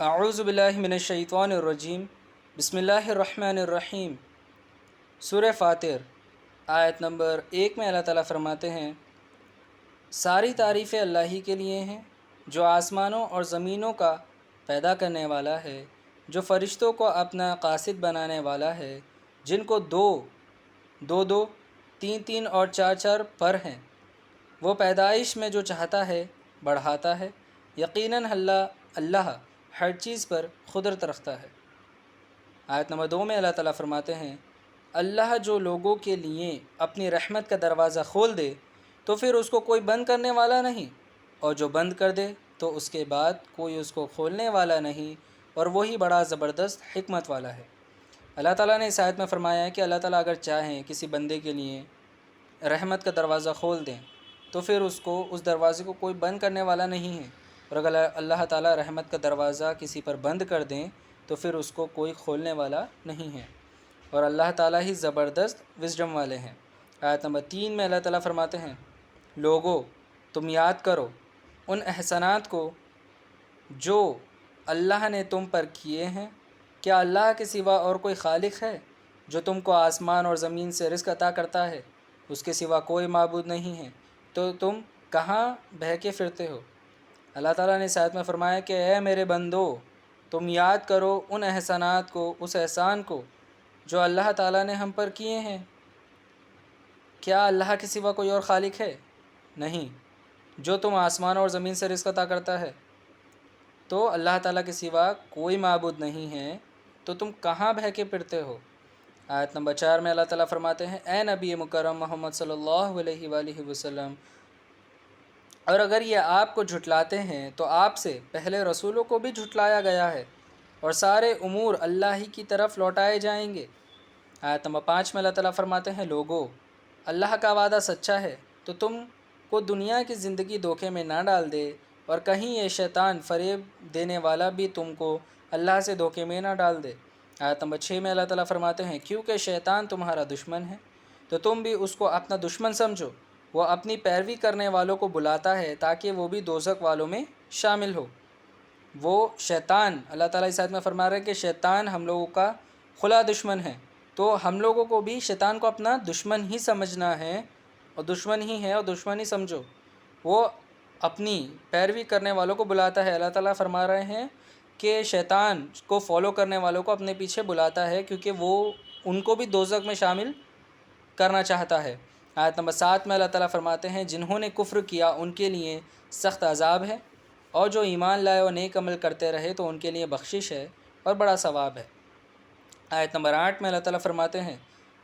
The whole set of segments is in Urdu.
اعوذ باللہ من الشیطان الرجیم بسم اللہ الرحمن الرحیم۔ سورہ فاطر آیت نمبر 1 میں اللہ تعالیٰ فرماتے ہیں، ساری تعریفیں اللہ ہی کے لیے ہیں جو آسمانوں اور زمینوں کا پیدا کرنے والا ہے، جو فرشتوں کو اپنا قاصد بنانے والا ہے، جن کو دو دو تین تین اور چار چار پر ہیں، وہ پیدائش میں جو چاہتا ہے بڑھاتا ہے، یقیناً اللہ ہر چیز پر قدرت رکھتا ہے۔ آیت نمبر 2 میں اللہ تعالیٰ فرماتے ہیں، اللہ جو لوگوں کے لیے اپنی رحمت کا دروازہ کھول دے تو پھر اس کو کوئی بند کرنے والا نہیں، اور جو بند کر دے تو اس کے بعد کوئی اس کو کھولنے والا نہیں، اور وہی بڑا زبردست حکمت والا ہے۔ اللہ تعالیٰ نے اس آیت میں فرمایا ہے کہ اللہ تعالیٰ اگر چاہیں کسی بندے کے لیے رحمت کا دروازہ کھول دیں تو پھر اس دروازے کو کوئی بند کرنے والا نہیں ہے، اور اگر اللہ تعالیٰ رحمت کا دروازہ کسی پر بند کر دیں تو پھر اس کو کوئی کھولنے والا نہیں ہے، اور اللہ تعالیٰ ہی زبردست وزڈم والے ہیں۔ آیت نمبر 3 میں اللہ تعالیٰ فرماتے ہیں، لوگو تم یاد کرو ان احسانات کو جو اللہ نے تم پر کیے ہیں، کیا اللہ کے سوا اور کوئی خالق ہے جو تم کو آسمان اور زمین سے رزق عطا کرتا ہے؟ اس کے سوا کوئی معبود نہیں ہے، تو تم کہاں بہکے پھرتے ہو؟ اللہ تعالیٰ نے اس آیت میں فرمایا کہ اے میرے بندو، تم یاد کرو ان احسانات کو، اس احسان کو جو اللہ تعالیٰ نے ہم پر کیے ہیں۔ کیا اللہ کے سوا کوئی اور خالق ہے؟ نہیں۔ جو تم آسمان اور زمین سے رزق عطا کرتا ہے، تو اللہ تعالیٰ کے سوا کوئی معبود نہیں ہے، تو تم کہاں بہکے پھرتے ہو؟ آیت نمبر 4 میں اللہ تعالیٰ فرماتے ہیں، اے نبی مکرم محمد صلی اللہ علیہ وآلہ وسلم، اور اگر یہ آپ کو جھٹلاتے ہیں تو آپ سے پہلے رسولوں کو بھی جھٹلایا گیا ہے، اور سارے امور اللہ ہی کی طرف لوٹائے جائیں گے۔ آیت نمبر 5 میں اللہ تعالیٰ فرماتے ہیں، لوگو اللہ کا وعدہ سچا ہے، تو تم کو دنیا کی زندگی دھوکے میں نہ ڈال دے، اور کہیں یہ شیطان فریب دینے والا بھی تم کو اللہ سے دھوکے میں نہ ڈال دے۔ آیت نمبر 6 میں اللہ تعالیٰ فرماتے ہیں، کیونکہ شیطان تمہارا دشمن ہے تو تم بھی اس کو اپنا دشمن سمجھو، وہ اپنی پیروی کرنے والوں کو بلاتا ہے تاکہ وہ بھی دوزخ والوں میں شامل ہو۔ وہ شیطان، اللہ تعالیٰ اس آیت میں فرما رہے ہیں کہ شیطان ہم لوگوں کا کھلا دشمن ہے، تو ہم لوگوں کو بھی شیطان کو اپنا دشمن ہی سمجھنا ہے، اور دشمن ہی ہے اور دشمن ہی سمجھو۔ وہ اپنی پیروی کرنے والوں کو بلاتا ہے۔ اللہ تعالیٰ فرما رہے ہیں کہ شیطان کو فالو کرنے والوں کو اپنے پیچھے بلاتا ہے، کیونکہ وہ ان کو بھی دوزخ میں شامل کرنا چاہتا ہے۔ آیت نمبر 7 میں اللہ تعالیٰ فرماتے ہیں، جنہوں نے کفر کیا ان کے لیے سخت عذاب ہے، اور جو ایمان لائے اور نیک عمل کرتے رہے تو ان کے لیے بخشش ہے اور بڑا ثواب ہے۔ آیت نمبر 8 میں اللہ تعالیٰ فرماتے ہیں،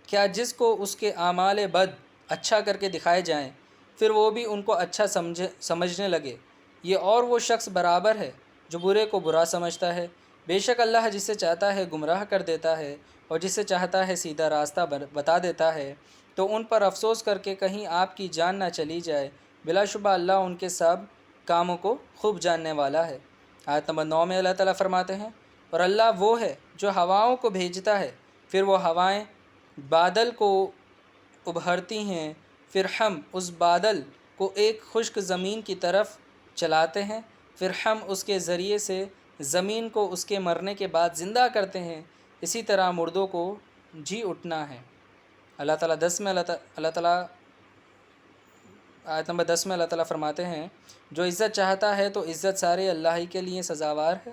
کیا جس کو اس کے اعمال بد اچھا کر کے دکھائے جائیں پھر وہ بھی ان کو اچھا سمجھنے لگے، یہ اور وہ شخص برابر ہے جو برے کو برا سمجھتا ہے۔ بے شک اللہ جسے چاہتا ہے گمراہ کر دیتا ہے، اور جسے چاہتا ہے سیدھا راستہ بتا دیتا ہے، تو ان پر افسوس کر کے کہیں آپ کی جان نہ چلی جائے، بلا شبہ اللہ ان کے سب کاموں کو خوب جاننے والا ہے۔ آیت نمبر 9 میں اللہ تعالیٰ فرماتے ہیں، اور اللہ وہ ہے جو ہواؤں کو بھیجتا ہے، پھر وہ ہوائیں بادل کو ابھرتی ہیں، پھر ہم اس بادل کو ایک خشک زمین کی طرف چلاتے ہیں، پھر ہم اس کے ذریعے سے زمین کو اس کے مرنے کے بعد زندہ کرتے ہیں، اسی طرح مردوں کو جی اٹھنا ہے۔ اللہ تعالیٰ آیت نمبر 10 میں اللہ تعالیٰ فرماتے ہیں، جو عزت چاہتا ہے تو عزت سارے اللہ ہی کے لیے سزاوار ہے،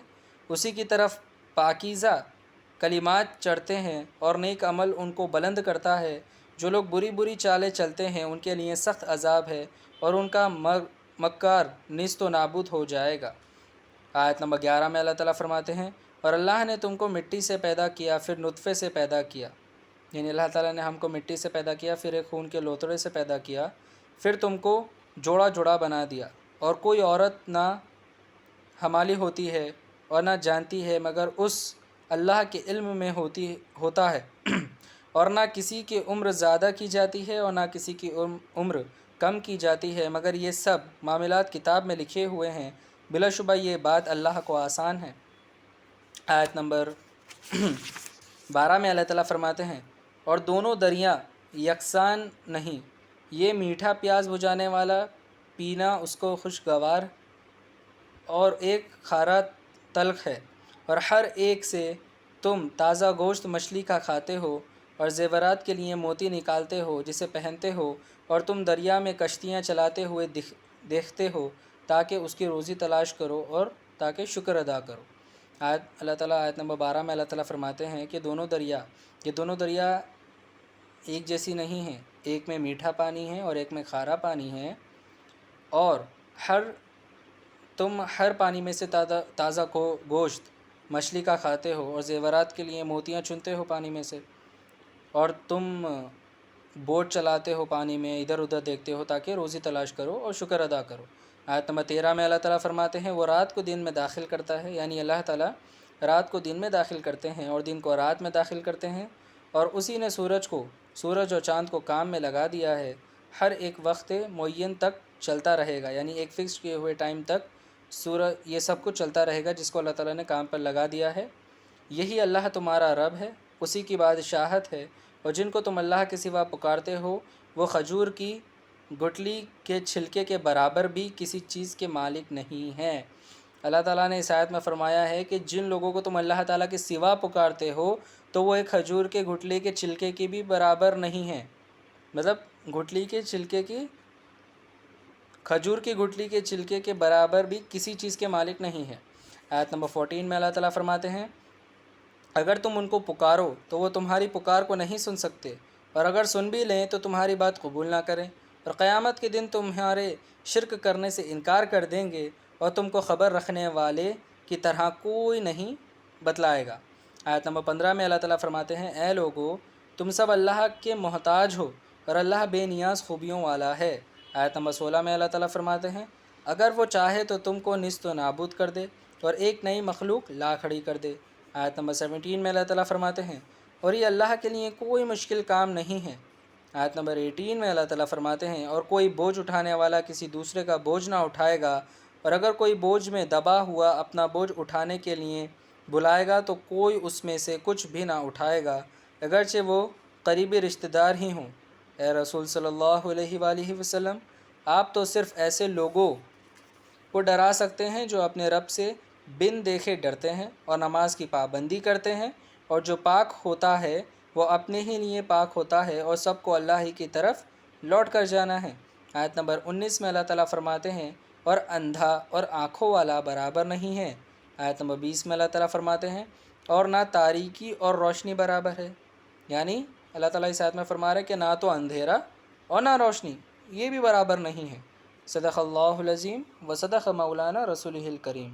اسی کی طرف پاکیزہ کلمات چڑھتے ہیں اور نیک عمل ان کو بلند کرتا ہے۔ جو لوگ بری بری چالیں چلتے ہیں ان کے لیے سخت عذاب ہے، اور ان کا مکار نیست و نابود ہو جائے گا۔ آیت نمبر 11 میں اللہ تعالیٰ فرماتے ہیں، اور اللہ نے تم کو مٹی سے پیدا کیا، پھر نطفے سے پیدا کیا، یعنی اللہ تعالیٰ نے ہم کو مٹی سے پیدا کیا، پھر ایک خون کے لوتڑے سے پیدا کیا، پھر تم کو جوڑا جوڑا بنا دیا، اور کوئی عورت نہ حامل ہوتی ہے اور نہ جانتی ہے مگر اس اللہ کے علم میں ہوتا ہے، اور نہ کسی کی عمر زیادہ کی جاتی ہے اور نہ کسی کی عمر کم کی جاتی ہے، مگر یہ سب معاملات کتاب میں لکھے ہوئے ہیں، بلا شبہ یہ بات اللہ کو آسان ہے۔ آیت نمبر 12 میں اللہ تعالیٰ فرماتے ہیں، اور دونوں دریا یکساں نہیں، یہ میٹھا پیاز بجھانے والا پینا اس کو خوشگوار، اور ایک کھارا تلخ ہے۔ اور ہر ایک سے تم تازہ گوشت مچھلی کا کھاتے ہو اور زیورات کے لیے موتی نکالتے ہو جسے پہنتے ہو، اور تم دریا میں کشتیاں چلاتے ہوئے دیکھتے ہو تاکہ اس کی روزی تلاش کرو اور تاکہ شکر ادا کرو۔ اللہ تعالیٰ آیت نمبر 12 میں اللہ تعالیٰ فرماتے ہیں کہ یہ دونوں دریا ایک جیسی نہیں ہیں، ایک میں میٹھا پانی ہے اور ایک میں کھارا پانی ہے، اور تم ہر پانی میں سے تازہ گوشت مچھلی کا کھاتے ہو اور زیورات کے لیے موتیاں چنتے ہو پانی میں سے، اور تم بوٹ چلاتے ہو پانی میں، ادھر ادھر دیکھتے ہو تاکہ روزی تلاش کرو اور شکر ادا کرو۔ آیت نمبر 13 میں اللہ تعالیٰ فرماتے ہیں وہ رات کو دن میں داخل کرتا ہے، یعنی اللہ تعالیٰ رات کو دن میں داخل کرتے ہیں اور دن کو رات میں داخل کرتے ہیں، اور اسی نے سورج اور چاند کو کام میں لگا دیا ہے، ہر ایک وقت معین تک چلتا رہے گا، یعنی ایک فکس کیے ہوئے ٹائم تک یہ سب کچھ چلتا رہے گا جس کو اللہ تعالیٰ نے کام پر لگا دیا ہے۔ یہی اللہ تمہارا رب ہے، اسی کی بادشاہت ہے، اور جن کو تم اللہ کے سوا پکارتے ہو وہ کھجور کی گٹلی کے چھلکے کے برابر بھی کسی چیز کے مالک نہیں ہیں۔ اللہ تعالیٰ نے اس آیت میں فرمایا ہے کہ جن لوگوں کو تم اللہ تعالیٰ کے سوا پکارتے ہو تو وہ ایک کھجور کے گٹلی کے چھلکے کی بھی برابر نہیں ہیں، مطلب کھجور کی گٹلی کے چھلکے کے برابر بھی کسی چیز کے مالک نہیں ہیں۔ آیت نمبر 14 میں اللہ تعالیٰ فرماتے ہیں اگر تم ان کو پکارو تو وہ تمہاری پکار کو نہیں سن سکتے، اور اگر سن بھی لیں تو تمہاری بات قبول نہ کریں، اور قیامت کے دن تمہارے شرک کرنے سے انکار کر دیں گے اور تم کو خبر رکھنے والے کی طرح کوئی نہیں بتلائے گا۔ آیت نمبر 15 میں اللہ تعالیٰ فرماتے ہیں اے لوگو تم سب اللہ کے محتاج ہو اور اللہ بے نیاز خوبیوں والا ہے۔ آیت نمبر 16 میں اللہ تعالیٰ فرماتے ہیں اگر وہ چاہے تو تم کو نیست و نابود کر دے اور ایک نئی مخلوق لا کھڑی کر دے۔ آیت نمبر 17 میں اللہ تعالیٰ فرماتے ہیں اور یہ اللہ کے لیے کوئی مشکل کام نہیں ہے۔ آیت نمبر 18 میں اللہ تعالیٰ فرماتے ہیں اور کوئی بوجھ اٹھانے والا کسی دوسرے کا بوجھ نہ اٹھائے گا، اور اگر کوئی بوجھ میں دبا ہوا اپنا بوجھ اٹھانے کے لیے بلائے گا تو کوئی اس میں سے کچھ بھی نہ اٹھائے گا، اگرچہ وہ قریبی رشتہ دار ہی ہوں۔ اے رسول صلی اللہ علیہ وآلہ وسلم آپ تو صرف ایسے لوگوں کو ڈرا سکتے ہیں جو اپنے رب سے بن دیکھے ڈرتے ہیں اور نماز کی پابندی کرتے ہیں، اور جو پاک ہوتا ہے وہ اپنے ہی لیے پاک ہوتا ہے اور سب کو اللہ ہی کی طرف لوٹ کر جانا ہے۔ آیت نمبر 19 میں اللہ تعالیٰ فرماتے ہیں اور اندھا اور آنکھوں والا برابر نہیں ہے۔ آیت نمبر 20 میں اللہ تعالیٰ فرماتے ہیں اور نہ تاریکی اور روشنی برابر ہے، یعنی اللہ تعالیٰ اس آیت میں فرما رہے ہیں کہ نہ تو اندھیرا اور نہ روشنی یہ بھی برابر نہیں ہے۔ صدق اللہ العظیم و صدق مولانا رسولہ الکریم۔